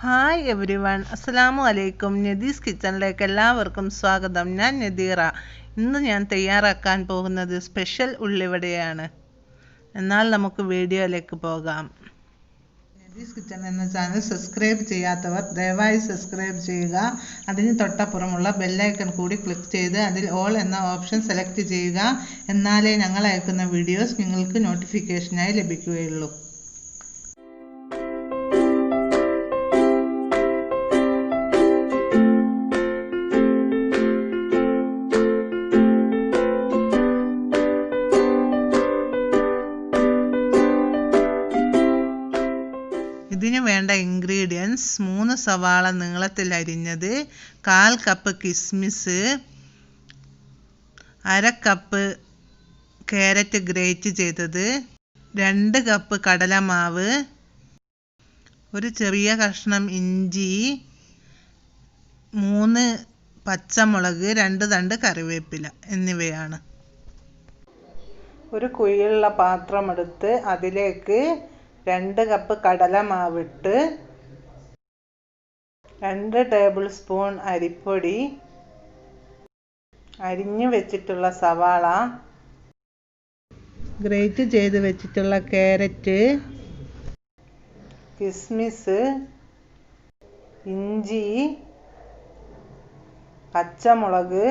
Hi every one, അസ്സലാമു അലൈക്കും. നദീസ് കിച്ചണിലേക്ക് എല്ലാവർക്കും സ്വാഗതം. ഞാൻ നദീറ. ഇന്ന് ഞാൻ തയ്യാറാക്കാൻ പോകുന്നത് സ്പെഷ്യൽ ഉള്ളിവടയാണ്. എന്നാൽ നമുക്ക് വീഡിയോയിലേക്ക് പോകാം. നദീസ് കിച്ചൺ എന്ന ചാനൽ സബ്സ്ക്രൈബ് ചെയ്യാത്തവർ ദയവായി സബ്സ്ക്രൈബ് ചെയ്യുക. അതിന് തൊട്ടപ്പുറമുള്ള ബെല്ലൈക്കൺ കൂടി ക്ലിക്ക് ചെയ്ത് അതിൽ ഓൾ എന്ന ഓപ്ഷൻ സെലക്ട് ചെയ്യുക. എന്നാലേ ഞങ്ങൾ അയക്കുന്ന വീഡിയോസ് നിങ്ങൾക്ക് നോട്ടിഫിക്കേഷനായി ലഭിക്കുകയുള്ളൂ. ഇതിനു വേണ്ട ഇൻഗ്രീഡിയൻസ്: 3 സവാള നീളത്തിൽ അരിഞ്ഞത്, 1/4 കപ്പ് കിസ്മിസ്, 1/2 കപ്പ് ക്യാരറ്റ് ഗ്രേറ്റ് ചെയ്തത്, 2 കപ്പ് കടലമാവ്, ഒരു ചെറിയ കഷ്ണം ഇഞ്ചി, 3 പച്ചമുളക്, 2 തണ്ട് കറിവേപ്പില എന്നിവയാണ്. ഒരു കുഴിയുള്ള പാത്രമെടുത്ത് അതിലേക്ക് 2 കപ്പ് കടലമാവിട്ട്, 2 ടേബിൾ സ്പൂൺ അരിപ്പൊടി, അരിഞ്ഞു വെച്ചിട്ടുള്ള സവാള, ഗ്രേറ്റ് ചെയ്ത് വെച്ചിട്ടുള്ള ക്യാരറ്റ്, കിസ്മിസ്, ഇഞ്ചി, പച്ചമുളക്,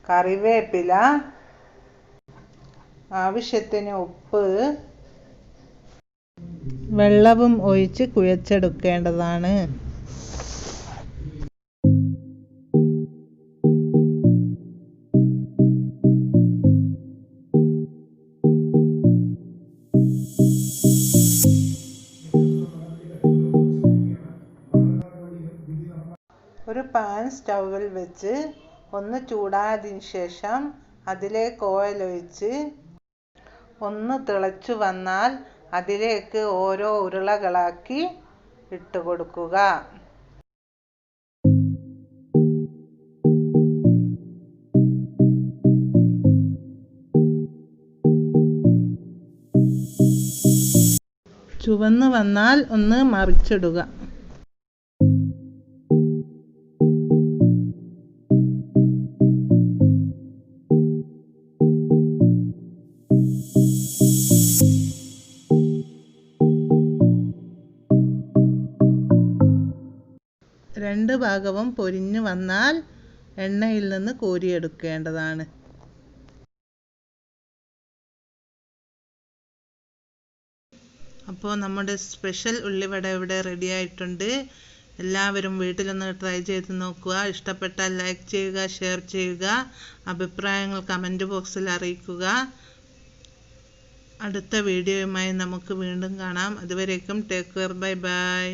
കറിവേപ്പില, ആവശ്യത്തിന് ഉപ്പ്, വെള്ളവും ഒഴിച്ച് കുഴച്ചെടുക്കേണ്ടതാണ്. ഒരു പാൻ സ്റ്റൗവിൽ വെച്ച് ഒന്ന് ചൂടായതിനു ശേഷം അതിലേക്ക് ഓയിൽ ഒഴിച്ച് ഒന്ന് തിളച്ചു വന്നാൽ അതിലേക്ക് ഓരോ ഉരുളകളാക്കി ഇട്ട് കൊടുക്കുക. ചുവന്ന് വന്നാൽ ഒന്ന് മറിച്ചിടുക. രണ്ട് ഭാഗവും പൊരിഞ്ഞു വന്നാൽ എണ്ണയിൽ നിന്ന് കോരിയെടുക്കേണ്ടതാണ്. അപ്പോൾ നമ്മുടെ സ്പെഷ്യൽ ഉള്ളിവട ഇവിടെ റെഡി ആയിട്ടുണ്ട്. എല്ലാവരും വീട്ടിലൊന്ന് ട്രൈ ചെയ്ത് നോക്കുക. ഇഷ്ടപ്പെട്ടാൽ ലൈക്ക് ചെയ്യുക, ഷെയർ ചെയ്യുക, അഭിപ്രായങ്ങൾ കമൻറ്റ് ബോക്സിൽ അറിയിക്കുക. അടുത്ത വീഡിയോയുമായി നമുക്ക് വീണ്ടും കാണാം. അതുവരേക്കും ടേക്ക് കെയർ. Bye bye.